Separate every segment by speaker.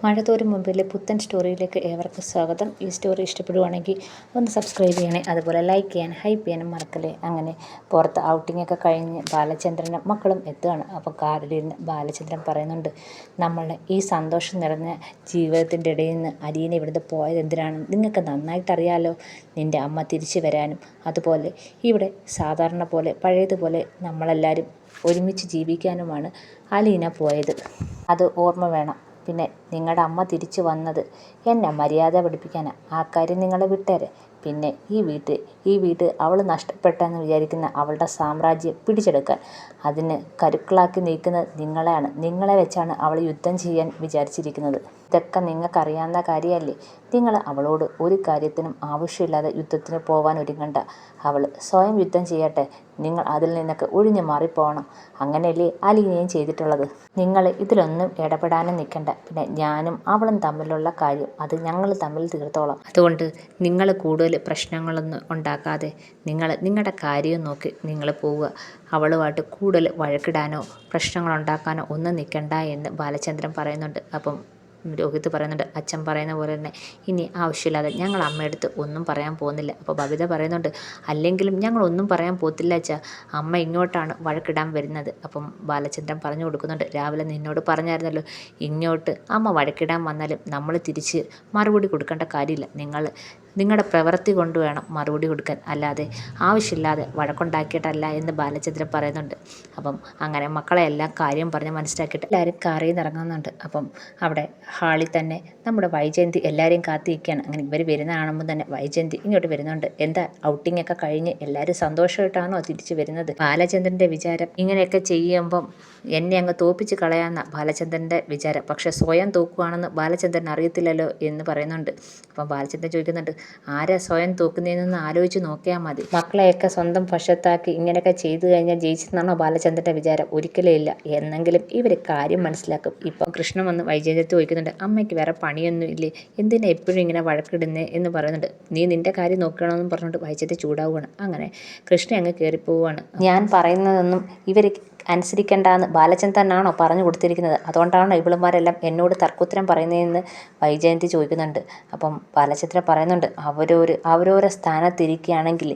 Speaker 1: മഴതോരും മുമ്പിലെ പുത്തൻ സ്റ്റോറിയിലേക്ക് ഏവർക്കും സ്വാഗതം. ഈ സ്റ്റോറി ഇഷ്ടപ്പെടുവാണെങ്കിൽ ഒന്ന് സബ്സ്ക്രൈബ് ചെയ്യണേ, അതുപോലെ ലൈക്ക് ചെയ്യാൻ ഹൈപ്പ് ചെയ്യാനും മറക്കല്ലേ. അങ്ങനെ പുറത്ത് ഔട്ടിങ്ങൊക്കെ കഴിഞ്ഞ് ബാലചന്ദ്രനും മക്കളും എത്തുകയാണ്. അപ്പോൾ കാറിലിരുന്ന് ബാലചന്ദ്രൻ പറയുന്നുണ്ട്, നമ്മളുടെ ഈ സന്തോഷം നിറഞ്ഞ ജീവിതത്തിൻ്റെ ഇടയിൽ നിന്ന് അലീന ഇവിടുന്ന് പോയത് എന്തിനാണ് നിങ്ങൾക്ക് നന്നായിട്ടറിയാലോ. നിൻ്റെ അമ്മ തിരിച്ചു വരാനും അതുപോലെ ഇവിടെ സാധാരണ പോലെ പഴയതുപോലെ നമ്മളെല്ലാവരും ഒരുമിച്ച് ജീവിക്കാനുമാണ് അലീന പോയത്. അത് ഓർമ്മ വേണം. പിന്നെ നിങ്ങളുടെ അമ്മ തിരിച്ചു വന്നത് എന്നെ മര്യാദ പഠിപ്പിക്കാനാണ്. ആ കാര്യം നിങ്ങൾ വിട്ടേരെ. പിന്നെ ഈ വീട് അവൾ നഷ്ടപ്പെട്ടെന്ന് വിചാരിക്കുന്ന അവളുടെ സാമ്രാജ്യം പിടിച്ചെടുക്കാൻ അതിന് കരുക്കളാക്കി നീക്കുന്നത് നിങ്ങളെയാണ്. നിങ്ങളെ വെച്ചാണ് അവൾ യുദ്ധം ചെയ്യാൻ വിചാരിച്ചിരിക്കുന്നത്. ഇതൊക്കെ നിങ്ങൾക്കറിയാവുന്ന കാര്യമല്ലേ. നിങ്ങൾ അവളോട് ഒരു കാര്യത്തിനും ആവശ്യമില്ലാതെ യുദ്ധത്തിന് പോകാൻ ഒരുങ്ങണ്ട. അവൾ സ്വയം യുദ്ധം ചെയ്യട്ടെ. നിങ്ങൾ അതിൽ നിന്നൊക്കെ ഒഴിഞ്ഞു മാറിപ്പോകണം. അങ്ങനെയല്ലേ അലീനയും ചെയ്തിട്ടുള്ളത്. നിങ്ങൾ ഇതിലൊന്നും ഇടപെടാനും നിൽക്കണ്ട. പിന്നെ ഞാനും അവളും തമ്മിലുള്ള കാര്യം അത് ഞങ്ങൾ തമ്മിൽ തീർത്തോളാം. അതുകൊണ്ട് നിങ്ങൾ കൂടുതൽ പ്രശ്നങ്ങളൊന്നും ഉണ്ടാക്കാതെ നിങ്ങളുടെ കാര്യം നോക്കി നിങ്ങൾ പോവുക. അവളുമായിട്ട് കൂടുതൽ വഴക്കിടാനോ പ്രശ്നങ്ങളുണ്ടാക്കാനോ ഒന്നും നിൽക്കണ്ട എന്ന് ബാലചന്ദ്രൻ പറയുന്നുണ്ട്. അപ്പം രോഹിത് പറയുന്നുണ്ട്, അച്ഛൻ പറയുന്ന പോലെ തന്നെ ഇനി ആവശ്യമില്ലാതെ ഞങ്ങൾ അമ്മയടുത്ത് ഒന്നും പറയാൻ പോകുന്നില്ല. അപ്പോൾ ബബിത പറയുന്നുണ്ട്, അല്ലെങ്കിലും ഞങ്ങളൊന്നും പറയാൻ പോകത്തില്ല അച്ഛാ, അമ്മ ഇങ്ങോട്ടാണ് വഴക്കിടാൻ വരുന്നത്. അപ്പം ബാലചന്ദ്രൻ പറഞ്ഞു കൊടുക്കുന്നുണ്ട്, രാവിലെ നിന്നോട് പറഞ്ഞായിരുന്നല്ലോ, ഇങ്ങോട്ട് അമ്മ വഴക്കിടാൻ വന്നാലും നമ്മൾ തിരിച്ച് മറുപടി കൊടുക്കേണ്ട കാര്യമില്ല. നിങ്ങളുടെ പ്രവൃത്തി കൊണ്ട് വേണം മറുപടി കൊടുക്കാൻ, അല്ലാതെ ആവശ്യമില്ലാതെ വഴക്കുണ്ടാക്കിയിട്ടല്ല എന്ന് ബാലചന്ദ്രൻ പറയുന്നുണ്ട്. അപ്പം അങ്ങനെ മക്കളെ എല്ലാം കാര്യം പറഞ്ഞ് മനസ്സിലാക്കിയിട്ട് എല്ലാവരും കാറിൽ നിന്ന് ഇറങ്ങുന്നുണ്ട്. അപ്പം അവിടെ ഹാളിൽ തന്നെ നമ്മുടെ വൈജയന്തി എല്ലാവരെയും കാത്തിരിക്കുകയാണ്. അങ്ങനെ ഇവർ വരുന്ന കാണുമ്പോൾ തന്നെ വൈജയന്തി ഇങ്ങോട്ട് വരുന്നുണ്ട്. എന്താ ഔട്ടിംഗ് ഒക്കെ കഴിഞ്ഞ് എല്ലാവരും സന്തോഷമായിട്ടാണോ തിരിച്ചു വരുന്നത്? ബാലചന്ദ്രൻ്റെ വിചാരം ഇങ്ങനെയൊക്കെ ചെയ്യുമ്പം എന്നെ അങ്ങ് തോപ്പിച്ച് കളയാമെന്ന ബാലചന്ദ്രൻ്റെ വിചാരം. പക്ഷെ സ്വയം തോക്കുകയാണെന്ന് ബാലചന്ദ്രൻ അറിയത്തില്ലല്ലോ എന്ന് പറയുന്നുണ്ട്. അപ്പം ബാലചന്ദ്രൻ ചോദിക്കുന്നുണ്ട്, ആരാ സ്വയം തോക്കുന്നതെന്ന് ആലോചിച്ച് നോക്കിയാൽ മതി. മക്കളെയൊക്കെ സ്വന്തം വശത്താക്കി ഇങ്ങനെയൊക്കെ ചെയ്തു കഴിഞ്ഞാൽ ജയിച്ചെന്നാണോ ബാലചന്ദ്രൻ്റെ വിചാരം? ഒരിക്കലും ഇല്ല. എന്നെങ്കിലും ഇവർ കാര്യം മനസ്സിലാക്കും. ഇപ്പം കൃഷ്ണൻ വന്ന് വൈജയന്തി ചോദിക്കുന്നുണ്ട്, അമ്മയ്ക്ക് വേറെ പണിയൊന്നും ഇല്ലേ, എന്തിനാ എപ്പോഴും ഇങ്ങനെ വഴക്കിടുന്നേ എന്ന് പറയുന്നുണ്ട്. നീ നിൻ്റെ കാര്യം നോക്കണമെന്ന് പറഞ്ഞുകൊണ്ട് വൈജയന്തി ചൂടാവുകയാണ്. അങ്ങനെ കൃഷ്ണൻ അങ്ങ് കയറിപ്പോവുകയാണ്. ഞാൻ പറയുന്നതൊന്നും ഇവർ അനുസരിക്കേണ്ടെന്ന് ബാലചന്ദ്രനാണോ പറഞ്ഞു കൊടുത്തിരിക്കുന്നത്? അതുകൊണ്ടാണോ ഇവളുമാരെല്ലാം എന്നോട് തർക്കുത്തരം പറയുന്നതെന്ന് വൈജയന്തി ചോദിക്കുന്നുണ്ട്. അപ്പം ബാലചന്ദ്രൻ പറയുന്നുണ്ട്, അവരോരോ സ്ഥാനത്തിരിക്കുകയാണെങ്കിൽ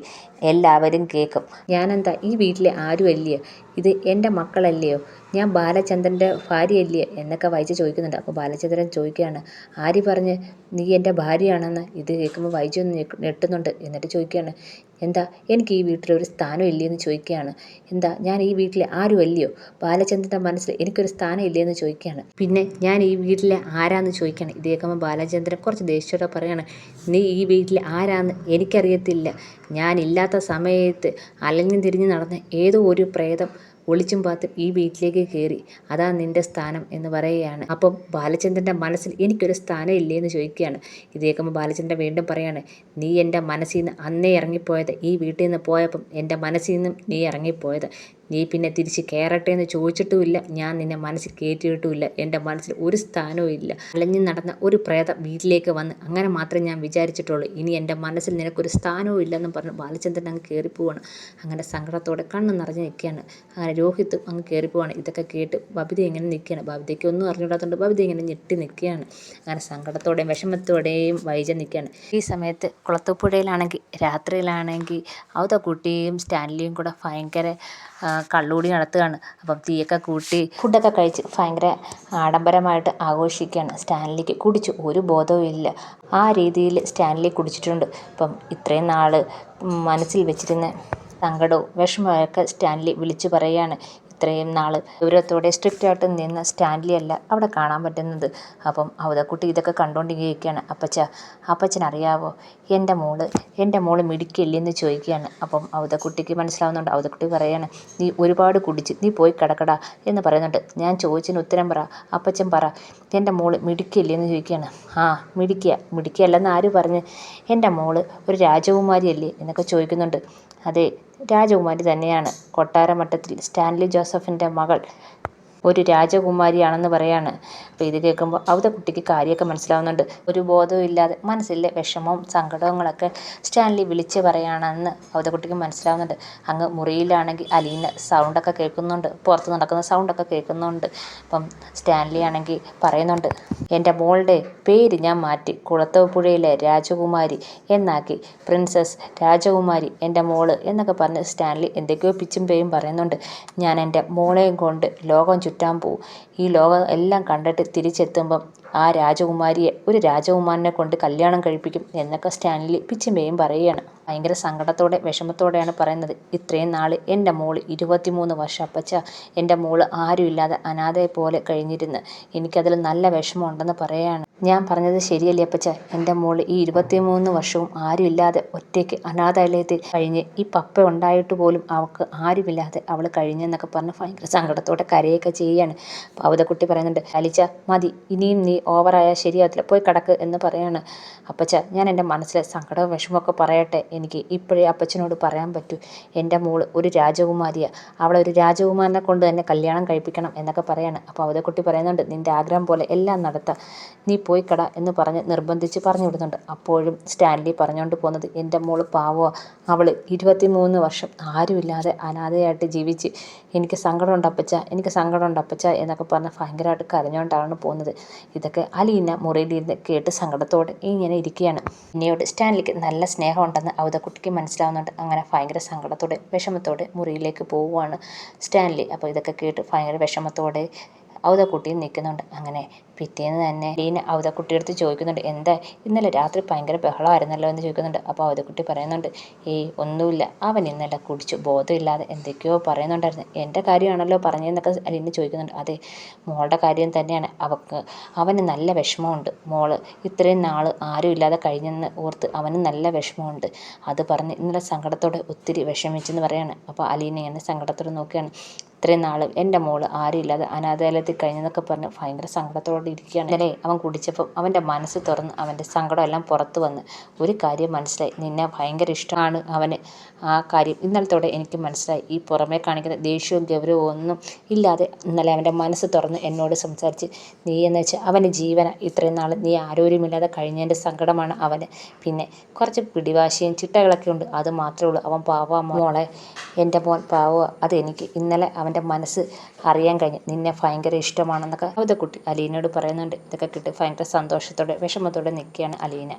Speaker 1: എല്ലാവരും കേൾക്കും. ഞാനെന്താ ഈ വീട്ടിലെ ആരും അല്ലയോ? ഇത് എൻ്റെ മക്കളല്ലയോ? ഞാൻ ബാലചന്ദ്രൻ്റെ ഭാര്യയല്ലയോ എന്നൊക്കെ വൈജ ചോദിക്കുന്നുണ്ട്. അപ്പോൾ ബാലചന്ദ്രൻ ചോദിക്കുകയാണ്, ആര് പറഞ്ഞ് നീ എൻ്റെ ഭാര്യയാണെന്ന്? ഇത് കേൾക്കുമ്പോൾ വൈജ ഒന്ന് ഞെട്ടുന്നുണ്ട്. എന്നിട്ട് ചോദിക്കുകയാണ്, എന്താ എനിക്ക് ഈ വീട്ടിലൊരു സ്ഥാനം ഇല്ലയെന്ന് ചോദിക്കുകയാണ്. എന്താ ഞാൻ ഈ വീട്ടിലെ ആരും അല്ലയോ? ബാലചന്ദ്രൻ്റെ മനസ്സിൽ എനിക്കൊരു സ്ഥാനം ഇല്ലയെന്ന് ചോദിക്കുകയാണ്. പിന്നെ ഞാൻ ഈ വീട്ടിലെ ആരാന്ന് ചോദിക്കുകയാണ്. ഇത് കേൾക്കുമ്പോൾ ബാലചന്ദ്രൻ കുറച്ച് ദേഷ്യത്തോടെ പറയുകയാണ്, നീ ഈ വീട്ടിലെ ആരാന്ന് എനിക്കറിയത്തില്ല. ഞാനില്ലാത്ത സമയത്ത് അലഞ്ഞു തിരിഞ്ഞ് നടന്ന ഏതോ ഒരു പ്രേതം ഒളിച്ചും പാത്തും ഈ വീട്ടിലേക്ക് കയറി, അതാ നിൻ്റെ സ്ഥാനം എന്ന് പറയുകയാണ്. അപ്പം ബാലചന്ദ്രൻ്റെ മനസ്സിൽ എനിക്കൊരു സ്ഥാനം ഇല്ലേന്ന് ചോദിക്കുകയാണ്. ഇത് കേൾക്കുമ്പോൾ ബാലചന്ദ്രൻ വീണ്ടും പറയാണ്, നീ എൻ്റെ മനസ്സിൽ നിന്ന് അന്നേ ഇറങ്ങിപ്പോയത്. ഈ വീട്ടിൽ നിന്ന് പോയപ്പം എൻ്റെ മനസ്സിൽ നിന്നും നീ ഇറങ്ങിപ്പോയത്. നീ പിന്നെ തിരിച്ച് കയറട്ടെ എന്ന് ചോദിച്ചിട്ടുമില്ല, ഞാൻ നിന്നെ മനസ്സിൽ കയറ്റിയിട്ടുമില്ല. എൻ്റെ മനസ്സിൽ ഒരു സ്ഥാനവും ഇല്ല. അലഞ്ഞു നടന്ന ഒരു പ്രേതം വീട്ടിലേക്ക് വന്ന് അങ്ങനെ മാത്രമേ ഞാൻ വിചാരിച്ചിട്ടുള്ളൂ. ഇനി എൻ്റെ മനസ്സിൽ നിനക്കൊരു സ്ഥാനവും ഇല്ലെന്നും പറഞ്ഞ് ബാലചന്ദ്രൻ അങ്ങ് കയറിപ്പോവാണ്. അങ്ങനെ സങ്കടത്തോടെ കണ്ണ് നിറഞ്ഞ് നിൽക്കുകയാണ്. അങ്ങനെ രോഹിത്തും അങ്ങ് കയറിപ്പോവാണ്. ഇതൊക്കെ കേട്ട് ബബിത ഇങ്ങനെ നിൽക്കുകയാണ്. ബബിതയ്ക്ക് ഒന്നും അറിഞ്ഞുകൂടാത്തതുകൊണ്ട് ബബിത ഇങ്ങനെ ഞെട്ടി നിൽക്കുകയാണ്. അങ്ങനെ സങ്കടത്തോടെയും വിഷമത്തോടെയും വൈജ നിൽക്കുകയാണ്. ഈ സമയത്ത് കുളത്തൂപ്പുഴയിലാണെങ്കിൽ രാത്രിയിലാണെങ്കിൽ അവതക്കുട്ടിയും സ്റ്റാൻലിയും കൂടെ ഭയങ്കര കള്ളുകൂടി നടത്തുകയാണ്. അപ്പം തീയൊക്കെ കൂട്ടി ഫുഡൊക്കെ കഴിച്ച് ഭയങ്കര ആഡംബരമായിട്ട് ആഘോഷിക്കുകയാണ്. സ്റ്റാൻലിക്ക് കുടിച്ച് ഒരു ബോധവും ഇല്ല. ആ രീതിയിൽ സ്റ്റാൻലി കുടിച്ചിട്ടുണ്ട്. ഇപ്പം ഇത്രയും നാൾ മനസ്സിൽ വെച്ചിരുന്ന സങ്കടവും വിഷമമൊക്കെ സ്റ്റാൻലി വിളിച്ചു പറയുകയാണ്. ഇത്രയും നാൾ ഗൗരവത്തോടെ സ്ട്രിക്റ്റായിട്ട് നിന്ന സ്റ്റാൻലി അല്ല അവിടെ കാണാൻ പറ്റുന്നത്. അപ്പം അവതക്കുട്ടി ഇതൊക്കെ കണ്ടുകൊണ്ടിരിക്കുകയാണ്. അപ്പച്ചനറിയാവോ എൻ്റെ മോള് മിടുക്കില്ലെന്ന് ചോദിക്കുകയാണ്. അപ്പം അവതക്കുട്ടിക്ക് മനസ്സിലാവുന്നുണ്ട്. അവതക്കുട്ടി പറയുകയാണ്, നീ ഒരുപാട് കുടിച്ച് നീ പോയി കിടക്കടാ എന്ന് പറയുന്നുണ്ട്. ഞാൻ ചോദിച്ചതിന് ഉത്തരം പറ, അപ്പച്ചൻ പറ, എൻ്റെ മോള് മിടുക്കില്ലെന്ന് ചോദിക്കുകയാണ്. ആ മിടുക്കിയല്ലെന്ന് ആര് പറഞ്ഞ്? എൻ്റെ മോള് ഒരു രാജകുമാരിയല്ലേ എന്നൊക്കെ ചോദിക്കുന്നുണ്ട്. അതെ, രാജകുമാരി തന്നെയാണ്. കൊട്ടാരമട്ടത്തിൽ സ്റ്റാൻലി ജോസഫിൻ്റെ മകൾ ഒരു രാജകുമാരിയാണെന്ന് പറയാണ്. അപ്പോൾ ഇത് കേൾക്കുമ്പോൾ അവതക്കുട്ടിക്ക് കാര്യമൊക്കെ മനസ്സിലാവുന്നുണ്ട്. ഒരു ബോധവും ഇല്ലാതെ മനസ്സിലെ വിഷമവും സങ്കടങ്ങളൊക്കെ സ്റ്റാൻലി വിളിച്ച് പറയുകയാണെന്ന് അവതക്കുട്ടിക്ക് മനസ്സിലാവുന്നുണ്ട്. അങ്ങ് മുറിയിലാണെങ്കിൽ അലീന സൗണ്ടൊക്കെ കേൾക്കുന്നുണ്ട്, പുറത്ത് നടക്കുന്ന സൗണ്ടൊക്കെ കേൾക്കുന്നുണ്ട്. അപ്പം സ്റ്റാൻലി ആണെങ്കിൽ പറയുന്നുണ്ട്, എൻ്റെ മോളുടെ പേര് ഞാൻ മാറ്റി കുളത്തൂപ്പുഴയിലെ രാജകുമാരി എന്നാക്കി, പ്രിൻസസ് രാജകുമാരി എൻ്റെ മോള് എന്നൊക്കെ പറഞ്ഞ് സ്റ്റാൻലി എന്തൊക്കെയോ പിച്ചും പേയും പറയുന്നുണ്ട്. ഞാൻ എൻ്റെ മോളെയും കൊണ്ട് ലോകം ചുറ്റാൻ പോവും. ഈ ലോകം എല്ലാം കണ്ടിട്ട് തിരിച്ചെത്തുമ്പം ആ രാജകുമാരിയെ ഒരു രാജകുമാരനെ കൊണ്ട് കല്യാണം കഴിപ്പിക്കും എന്നൊക്കെ സ്റ്റാൻലി പിച്ചും പേയും പറയുകയാണ്. ഭയങ്കര സങ്കടത്തോടെ വിഷമത്തോടെയാണ് പറയുന്നത്. ഇത്രയും നാൾ എൻ്റെ മോള് 23 വർഷം അപ്പച്ച, എൻ്റെ മോള് ആരുമില്ലാതെ അനാഥയെ പോലെ കഴിഞ്ഞിരുന്ന് എനിക്കതിൽ നല്ല വിഷമമുണ്ടെന്ന് പറയുകയാണ്. ഞാൻ പറഞ്ഞത് ശരിയല്ലേ അപ്പച്ച? എൻ്റെ മോള് ഈ 23 വർഷവും ആരുമില്ലാതെ ഒറ്റയ്ക്ക് അനാഥാലയത്തിൽ കഴിഞ്ഞ് ഈ പപ്പ ഉണ്ടായിട്ട് പോലും അവൾക്ക് ആരുമില്ലാതെ അവൾ കഴിഞ്ഞെന്നൊക്കെ പറഞ്ഞ് ഭയങ്കര സങ്കടത്തോടെ കരയൊക്കെ ചെയ്യുകയാണ്. അപ്പോൾ അവതക്കുട്ടി പറയുന്നുണ്ട്, അലിച്ച മതി, ഇനിയും നീ ഓവറായാൽ ശരിയാവത്തില്ല, പോയി കിടക്ക് എന്ന് പറയാണ്. അപ്പച്ച, ഞാൻ എൻ്റെ മനസ്സിലെ സങ്കടവും വിഷമമൊക്കെ പറയട്ടെ, എനിക്ക് ഇപ്പോഴേ അപ്പച്ചനോട് പറയാൻ പറ്റൂ. എൻ്റെ മോള് ഒരു രാജകുമാരിയാണ്, അവളെ ഒരു രാജകുമാരനെ കൊണ്ട് തന്നെ കല്യാണം കഴിപ്പിക്കണം എന്നൊക്കെ പറയാണ്. അപ്പോൾ അവതക്കുട്ടി പറയുന്നുണ്ട്, നിൻ്റെ ആഗ്രഹം പോലെ എല്ലാം നടത്താം, നീ പോയി കട എന്ന് പറഞ്ഞ് നിർബന്ധിച്ച് പറഞ്ഞു വിടുന്നുണ്ട്. അപ്പോഴും സ്റ്റാൻലി പറഞ്ഞുകൊണ്ട് പോകുന്നത്, എൻ്റെ മോള് പാവോ, അവൾ 23 വർഷം ആരുമില്ലാതെ അനാഥയായിട്ട് ജീവിച്ച് എനിക്ക് സങ്കടമുണ്ട് അപ്പച്ച, എനിക്ക് സങ്കടമുണ്ട് അപ്പച്ച എന്നൊക്കെ പറഞ്ഞ് ഭയങ്കരമായിട്ട് കരഞ്ഞുകൊണ്ടാണ് പോകുന്നത്. ഇതൊക്കെ അലീന മുറിയിലിരുന്ന് കേട്ട് സങ്കടത്തോടെ ഇങ്ങനെ ഇരിക്കുകയാണ്. ഇനിയോട് സ്റ്റാൻലിക്ക് നല്ല സ്നേഹമുണ്ടെന്ന് അവതക്കുട്ടിക്ക് മനസ്സിലാവുന്നുണ്ട്. അങ്ങനെ ഭയങ്കര സങ്കടത്തോടെ വിഷമത്തോടെ മുറിയിലേക്ക് പോവുകയാണ് സ്റ്റാൻലി. അപ്പോൾ ഇതൊക്കെ കേട്ട് ഭയങ്കര വിഷമത്തോടെ അവതക്കുട്ടിയും നിൽക്കുന്നുണ്ട്. അങ്ങനെ പിറ്റേന്ന് തന്നെ ലീന അവതക്കുട്ടിയെടുത്ത് ചോദിക്കുന്നുണ്ട്, എന്താ ഇന്നലെ രാത്രി ഭയങ്കര ബഹളമായിരുന്നല്ലോ എന്ന് ചോദിക്കുന്നുണ്ട്. അപ്പോൾ അവതക്കുട്ടി പറയുന്നുണ്ട്, ഏയ് ഒന്നുമില്ല, അവൻ ഇന്നലെ കുടിച്ചു ബോധമില്ലാതെ എന്തൊക്കെയോ പറയുന്നുണ്ടായിരുന്നു. എൻ്റെ കാര്യമാണല്ലോ പറഞ്ഞതെന്നൊക്കെ ലീന ചോദിക്കുന്നുണ്ട്. അതെ, മോളുടെ കാര്യം തന്നെയാണ്. അവന് നല്ല വിഷമമുണ്ട്, മോള് ഇത്രയും നാൾ ആരുമില്ലാതെ കഴിഞ്ഞെന്ന് ഓർത്ത് അവന് നല്ല വിഷമമുണ്ട്. അത് പറഞ്ഞ് ഇന്നലെ സങ്കടത്തോടെ ഒത്തിരി വിഷമിച്ചെന്ന് പറയാണ്. അപ്പോൾ അലീന ഇങ്ങനെ സങ്കടത്തോടെ നോക്കുകയാണ്. ഇത്രയും നാൾ എൻ്റെ മോള് ആരുമില്ലാതെ അനാഥാലയത്തിൽ കഴിഞ്ഞെന്നൊക്കെ പറഞ്ഞ് ഭയങ്കര സങ്കടത്തോടെ ഇരിക്കുകയാണ്. ഇന്നലെ അവൻ കുടിച്ചപ്പം അവൻ്റെ മനസ്സ് തുറന്ന് അവൻ്റെ സങ്കടമെല്ലാം പുറത്ത് വന്ന് ഒരു കാര്യം മനസ്സിലായി, നിന്നെ ഭയങ്കര ഇഷ്ടമാണ് അവന്. ആ കാര്യം ഇന്നലത്തോടെ എനിക്ക് മനസ്സിലായി. ഈ പുറമേ കാണിക്കുന്ന ദേഷ്യവും ഗൗരവവും ഒന്നും ഇല്ലാതെ ഇന്നലെ അവൻ്റെ മനസ്സ് തുറന്ന് എന്നോട് സംസാരിച്ച്, നീ എന്ന് വെച്ചാൽ അവന് ജീവന, ഇത്രയും നാൾ നീ ആരോരുമില്ലാതെ കഴിഞ്ഞതിൻ്റെ സങ്കടമാണ് അവന്. പിന്നെ കുറച്ച് പിടിവാശിയും ചിട്ടകളൊക്കെ ഉണ്ട്, അത് മാത്രമേ ഉള്ളൂ. അവൻ പാവ മോളെ, എൻ്റെ മോൻ പാവ. അതെനിക്ക് ഇന്നലെ അവൻ്റെ മനസ്സ് അറിയാൻ കഴിഞ്ഞു, നിന്നെ ഭയങ്കര ഇഷ്ടമാണെന്നൊക്കെ അവതക്കുട്ടി അലീനയോട് പറയുന്നുണ്ട്. ഇതൊക്കെ കിട്ടി ഭയങ്കര സന്തോഷത്തോടെ വിഷമത്തോടെ നിൽക്കുകയാണ് അലീന.